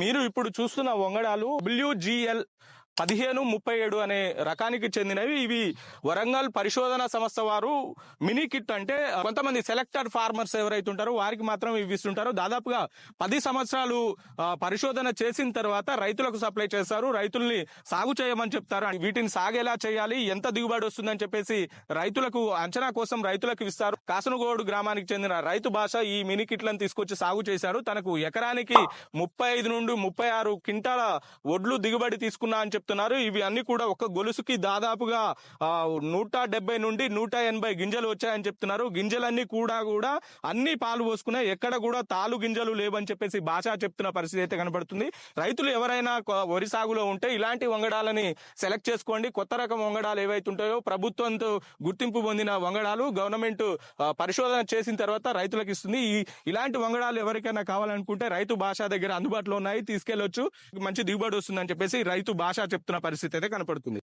మీరు ఇప్పుడు చూస్తున్న వంగడాలు WGL 1537 అనే రకానికి చెందినవి. ఇవి వరంగల్ పరిశోధన సంస్థ వారు మినీ కిట్, అంటే కొంతమంది సెలెక్టెడ్ ఫార్మర్స్ ఎవరైతే ఉంటారో వారికి మాత్రం ఇవి ఇస్తుంటారు. దాదాపుగా 10 సంవత్సరాలు పరిశోధన చేసిన తర్వాత రైతులకు సప్లై చేస్తారు. రైతుల్ని సాగు చేయమని చెప్తారు. వీటిని సాగేలా చేయాలి, ఎంత దిగుబడి వస్తుందని చెప్పేసి రైతులకు అంచనా కోసం రైతులకు ఇస్తారు. కాసనగోడు గ్రామానికి చెందిన రైతు భాష ఈ మినీ కిట్లను తీసుకొచ్చి సాగు చేశారు. తనకు ఎకరానికి 35 నుండి 36 క్వింటాల ఒడ్లు దిగుబడి తీసుకున్నా అని చెప్తున్నారు. ఇవి అన్ని కూడా ఒక గొలుసుకి దాదాపుగా 170 నుండి 180 గింజలు వచ్చాయని చెప్తున్నారు. గింజలన్నీ కూడా అన్ని పాలు పోసుకున్నాయి, ఎక్కడ కూడా తాలు గింజలు లేవని చెప్పేసి భాష చెప్తున్న పరిస్థితి అయితే కనబడుతుంది. రైతులు ఎవరైనా వరి సాగులో ఉంటే ఇలాంటి వంగడాలని సెలెక్ట్ చేసుకోండి. కొత్త రకం వంగడాలు ఏవైతే ఉంటాయో ప్రభుత్వంతో గుర్తింపు పొందిన వంగడాలు గవర్నమెంట్ పరిశోధన చేసిన తర్వాత రైతులకు ఇస్తుంది. ఇలాంటి వంగడాలు ఎవరికైనా కావాలనుకుంటే రైతు భాష దగ్గర అందుబాటులో ఉన్నాయి, తీసుకెళ్లొచ్చు. మంచి దిగుబడి వస్తుందని చెప్పేసి రైతు భాష చెప్తున్న పరిస్థితి అయితే కనపడుతుంది.